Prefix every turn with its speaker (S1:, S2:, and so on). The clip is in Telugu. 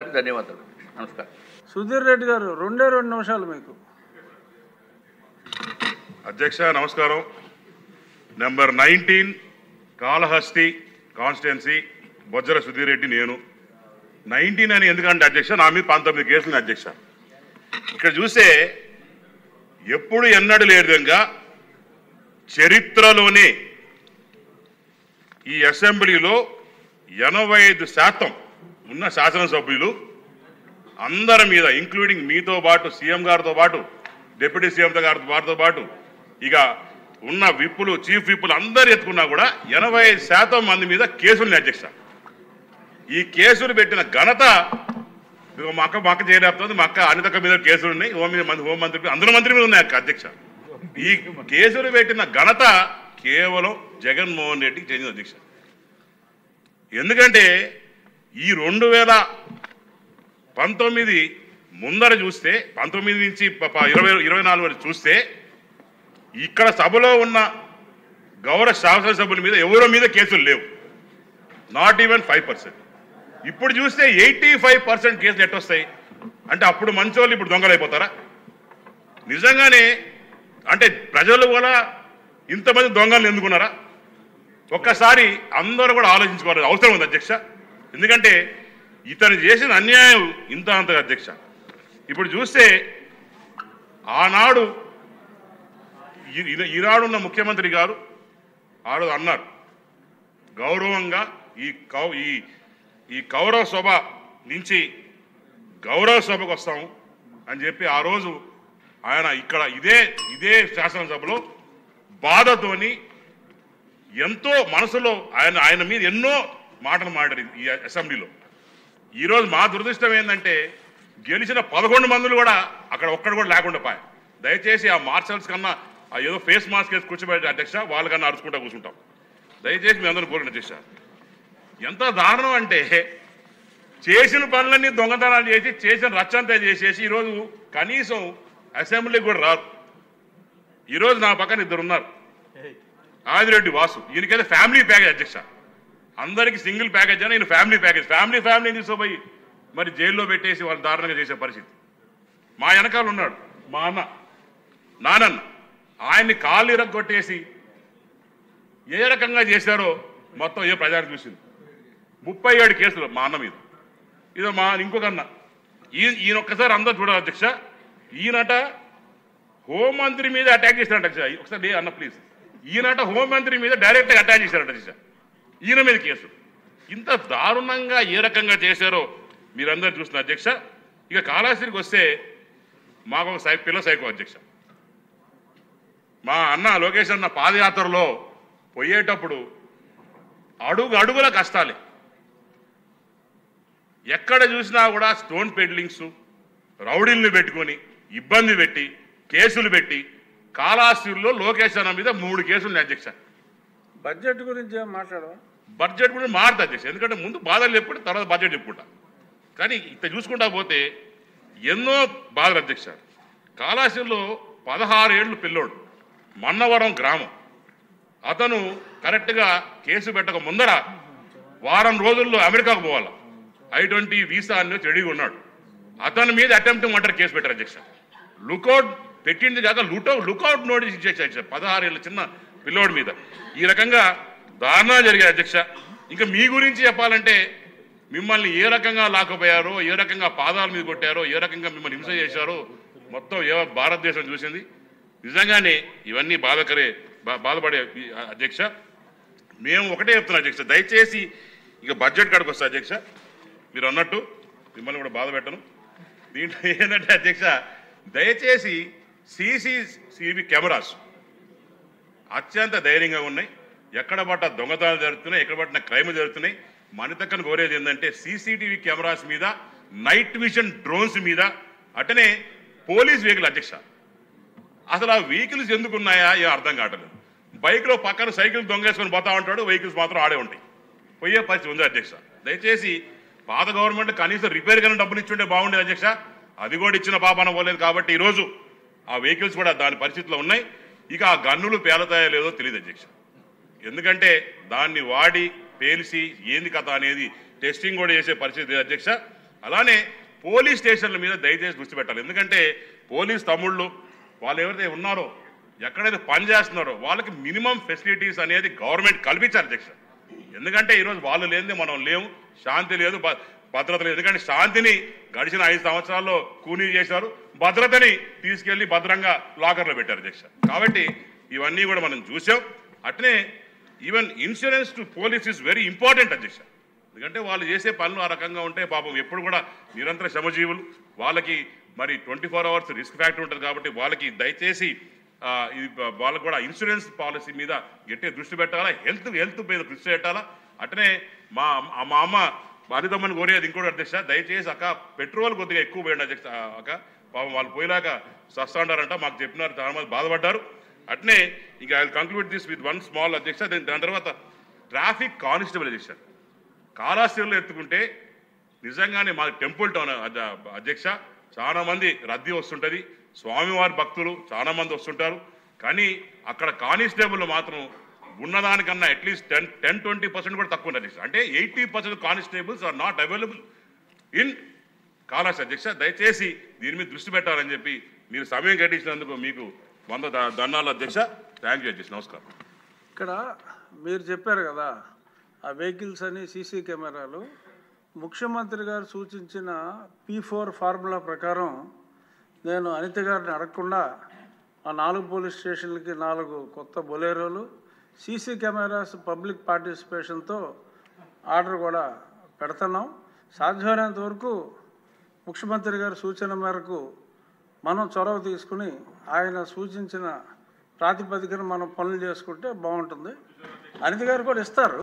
S1: ధన్యవాదాలు. నమస్కారం.
S2: సుధీర్ రెడ్డి గారు 2 నిమిషాలు మీకు.
S3: అధ్యక్ష నమస్కారం. Number 19 Kalahasti constituency Bojjala Sudheer Reddy. నేను 19 అని ఎందుకంటే అధ్యక్ష నా మీద 19 కేసులు అధ్యక్ష. ఇక్కడ చూస్తే ఎప్పుడు ఎన్నడూ లేని విధంగా చరిత్రలోనే ఈ అసెంబ్లీలో 85% ఉన్న శాసనసభ్యులు అందరి మీద ఇంక్లూడింగ్ మీతో పాటు సీఎం గారితో పాటు డిప్యూటీ సీఎం గారితో పాటు ఇక ఉన్న విప్పులు చీఫ్ విప్పులు అందరు ఎత్తుకున్నా కూడా 85% మంది మీద కేసులు అధ్యక్ష. ఈ కేసులు పెట్టిన ఘనత మా అక్క చేయలేకపోతుంది. మా అక్క అనితక్క మీద కేసులు ఉన్నాయి. హోంమంత్రి అందరూ మంత్రి మీద ఉన్నాయి అధ్యక్ష. ఈ కేసులు పెట్టిన ఘనత కేవలం జగన్మోహన్ రెడ్డికి చెందిన అధ్యక్ష. ఎందుకంటే ఈ 2019 ముందర చూస్తే 19 నుంచి 24 వరకు చూస్తే ఇక్కడ సభలో ఉన్న గౌరవ శాసనసభ్యుల మీద ఎవరో మీద కేసులు లేవు. Not even 5%. ఇప్పుడు చూస్తే 85% కేసులు ఎట్టొస్తాయి అంటే అప్పుడు మంచోళ్ళు ఇప్పుడు దొంగలు అయిపోతారా? నిజంగానే అంటే ప్రజలు కూడా ఇంతమంది దొంగలు ఎందుకున్నారా? ఒక్కసారి అందరూ కూడా ఆలోచించుకోవాలి అవసరం ఉంది అధ్యక్ష. ఎందుకంటే ఇతను చేసిన అన్యాయం ఇంత అంతగా అధ్యక్ష. ఇప్పుడు చూస్తే ఆనాడు ఈనాడున్న ముఖ్యమంత్రి గారు ఆడు అన్నారు గౌరవంగా ఈ కౌరవ సభ నుంచి గౌరవ సభకు వస్తాము అని చెప్పి ఆ రోజు ఆయన ఇక్కడ ఇదే శాసనసభలో బాధతోని ఎంతో మనసులో ఆయన మీద ఎన్నో మాటలు మాట్లాడారు ఈ అసెంబ్లీలో. ఈరోజు మా దురదృష్టం ఏంటంటే గెలిచిన 11 మందులు కూడా అక్కడ ఒక్కడు కూడా లేకుండా పోయా. దయచేసి ఆ మార్షల్స్ కన్నా ఆ ఏదో ఫేస్ మాస్క్ వేసి కూర్చోబెట్టి అధ్యక్ష వాళ్ళకన్నా అరుచుకుంటూ కూర్చుంటాం. దయచేసి మీ అందరూ కోరిన అధ్యక్ష. ఎంత దారుణం అంటే చేసిన పనులన్నీ దొంగతనాలు చేసి చేసిన రచ్చంతా చేసేసి ఈరోజు కనీసం అసెంబ్లీకి కూడా రాదు. ఈరోజు నా పక్కన 2 ఉన్నారు. ఆదిరెడ్డి వాసు ఈయనకైతే ఫ్యామిలీ ప్యాకేజ్ అధ్యక్ష. అందరికీ సింగిల్ ప్యాకేజ్ అని ఈయన ఫ్యామిలీ ప్యాకేజ్. ఫ్యామిలీ తీసుకుపోయి మరి జైల్లో పెట్టేసి వాళ్ళు దారుణంగా చేసే పరిస్థితి. మా వెనకాల ఉన్నాడు మా నానన్న. ఆయన్ని కాళ్ళు ఇరగొట్టేసి ఏ రకంగా చేశారో మొత్తం ఏ ప్రజానికి చూసింది. 37 కేసులు మా అన్న మీద. ఇదో మా ఇంకొక అన్న ఈయన ఒక్కసారి అందరూ చూడాలి అధ్యక్ష. ఈయనట హోంమంత్రి మీద అటాక్ చేశారట అధ్యక్ష. ఒకసారి అన్న ప్లీజ్. ఈయనట హోంమంత్రి మీద డైరెక్ట్గా అటాక్ చేశారట అధ్యక్ష. ఈయన మీద కేసు. ఇంత దారుణంగా ఏ రకంగా చేశారో మీరందరూ చూస్తున్నారు అధ్యక్ష. ఇక కాళహస్తికి వస్తే మాకు ఒక పిల్ల సైకో అధ్యక్ష. మా అన్న లోకేష్ అన్న పాదయాత్రలో పోయేటప్పుడు అడుగుల కష్టాలే. ఎక్కడ చూసినా కూడా స్టోన్ పెడ్లింగ్స్ రౌడీల్ని పెట్టుకొని ఇబ్బంది పెట్టి కేసులు పెట్టి కాళహస్తిలో లోకేష్ అన్న మీద 3 కేసులు అధ్యక్ష.
S2: బడ్జెట్ గురించి మాట్లాడడం
S3: బడ్జెట్ గురించి మారుతా అధ్యక్ష. ఎందుకంటే ముందు బాధలు చెప్పుకుంటే తర్వాత బడ్జెట్ చెప్పుకుంటా. కానీ ఇంత చూసుకుంటా పోతే ఎన్నో బాధలు అధ్యక్ష. కాళహస్తిలో 16 ఏళ్ళు పిల్లోడు మన్నవరం గ్రామం. అతను కరెక్ట్గా కేసు పెట్టక ముందర వారం రోజుల్లో అమెరికాకు పోవాలి. I-20 వీసా అని రెడీగా ఉన్నాడు. అతని మీద అటెంప్ట్ మర్డర్ కేసు పెట్టారు అధ్యక్ష. లుకౌట్ పెట్టింది కాక లుకౌట్ నోటీస్ ఇచ్చేసారు 16 ఏళ్ళ చిన్న పిల్లోడి మీద. ఈ రకంగా దారుణాలు జరిగాయి అధ్యక్ష. ఇంకా మీ గురించి చెప్పాలంటే మిమ్మల్ని ఏ రకంగా లాకపోయారో, ఏ రకంగా పాదాల మీద కొట్టారో, ఏ రకంగా మిమ్మల్ని హింస చేశారో మొత్తం భారతదేశం చూసింది. నిజంగానే ఇవన్నీ బాధపడే అధ్యక్ష. మేము ఒకటే చెప్తున్నాం అధ్యక్ష, దయచేసి ఇక బడ్జెట్ కాడికి వస్తా అధ్యక్ష. మీరు అన్నట్టు మిమ్మల్ని కూడా బాధ పెట్టను. దీంట్లో ఏంటంటే అధ్యక్ష దయచేసి CCTV కెమెరాస్ అత్యంత ధైర్యంగా ఉన్నాయి. ఎక్కడ పట్ట దొంగతనాలు జరుగుతున్నాయి, ఎక్కడ పట్టిన క్రైమ్ జరుగుతున్నాయి. మనితక్కను కోరేది ఏంటంటే CCTV కెమెరాస్ మీద, నైట్ విజన్ డ్రోన్స్ మీద, అటనే పోలీస్ వెహికల్ అధ్యక్ష. అసలు ఆ వెహికల్స్ ఎందుకున్నాయా ఏం అర్థం కావట్లేదు. బైక్లో పక్కన సైకిల్ దొంగేసుకొని పోతా ఉంటాడు, వెహికల్స్ మాత్రం ఆడే ఉంటాయి. పోయే పరిస్థితి ఉంది అధ్యక్ష. దయచేసి పాత గవర్నమెంట్ కనీసం రిపేర్ కన్నా డబ్బులు ఇచ్చుంటే బాగుండేది అధ్యక్ష. అది కూడా ఇచ్చిన పాపాన పోలేదు. కాబట్టి ఈరోజు ఆ వెహికల్స్ కూడా దాని పరిస్థితిలో ఉన్నాయి. ఇక ఆ గన్నులు పేలతాయో లేదో తెలియదు అధ్యక్ష. ఎందుకంటే దాన్ని వాడి పేల్చి ఏంది కథ అనేది టెస్టింగ్ కూడా చేసే పరిస్థితి అధ్యక్ష. అలానే పోలీస్ స్టేషన్ల మీద దయచేసి దృష్టి పెట్టాలి. ఎందుకంటే పోలీస్ తమ్ముళ్ళు వాళ్ళు ఎవరైతే ఉన్నారో ఎక్కడైతే పని చేస్తున్నారో వాళ్ళకి మినిమం ఫెసిలిటీస్ అనేది గవర్నమెంట్ కల్పించాలి అధ్యక్ష. ఎందుకంటే ఈరోజు వాళ్ళు లేనిదే మనం లేము, శాంతి లేదు, భద్రత లేదు. ఎందుకంటే శాంతిని గడిచిన 5 సంవత్సరాల్లో కూనీ చేశారు, భద్రతని తీసుకెళ్లి భద్రంగా లాకర్లో పెట్టారు అధ్యక్ష. కాబట్టి ఇవన్నీ కూడా మనం చూసాం. అట్నే even insurance to police is very important అధ్యక్ష. ఎందుకంటే వాళ్ళు చేసే పనులు ఆ రకంగా ఉంటే పాపం ఎప్పుడు కూడా నిరంతర శ్రమజీవులు, వాళ్ళకి మరి 24 అవర్స్ రిస్క్ ఫ్యాక్టర్ ఉంటుంది. కాబట్టి వాళ్ళకి దయచేసి ఇది వాళ్ళకు కూడా ఇన్సూరెన్స్ పాలసీ మీద గట్టిగా దృష్టి పెట్టాలా, హెల్త్ మీద దృష్టి పెట్టాలా. అట్నే మా అమ్మ అనితమ్మని కోరేది ఇంకోటి అధ్యక్ష, దయచేసి అక్క పెట్రోల్ కొద్దిగా ఎక్కువ పోయింది అధ్యక్ష. అక్క పాపం వాళ్ళు పోయినాక సస్తాండారంట, మాకు చెప్పినారు, చాలా మంది బాధపడ్డారు. అట్నే ఇంకా I will conclude this with one small అధ్యక్ష. దాని తర్వాత ట్రాఫిక్ కానిస్టేబుల్ అధ్యక్ష, కాళహస్తిలో ఎత్తుకుంటే నిజంగానే మా టెంపుల్ టౌన్ అధ్యక్ష చాలా మంది రద్దీ వస్తుంటుంది, స్వామివారి భక్తులు చాలా మంది వస్తుంటారు. కానీ అక్కడ కానిస్టేబుల్ మాత్రం ఉన్నదానికన్నా అట్లీస్ట్ 10-20% కూడా తక్కువ ఉంది అధ్యక్ష. అంటే 80% constables are not available in Kalahasti అధ్యక్ష. దయచేసి దీని మీద దృష్టి పెట్టాలని చెప్పి మీరు సమయం కేటాయించినందుకు మీకు 100 దండాలు అధ్యక్ష. థ్యాంక్ యూ అధ్యక్ష. నమస్కారం.
S2: ఇక్కడ మీరు చెప్పారు కదా ఆ వెహికల్స్ అని సీసీ కెమెరాలు, ముఖ్యమంత్రి గారు సూచించిన P4 ఫార్ములా ప్రకారం నేను అనిత గారిని అడగకుండా ఆ 4 పోలీస్ స్టేషన్లకి 4 కొత్త బొలేరోలు, సీసీ కెమెరాస్ పబ్లిక్ పార్టిసిపేషన్తో ఆర్డర్ కూడా పెడుతున్నాం. సాధ్యమైనంత వరకు ముఖ్యమంత్రి గారి సూచన మేరకు మనం చొరవ తీసుకుని ఆయన సూచించిన ప్రాతిపదికన మనం పనులు చేసుకుంటే బాగుంటుంది. అనిత గారు కూడా ఇస్తారు.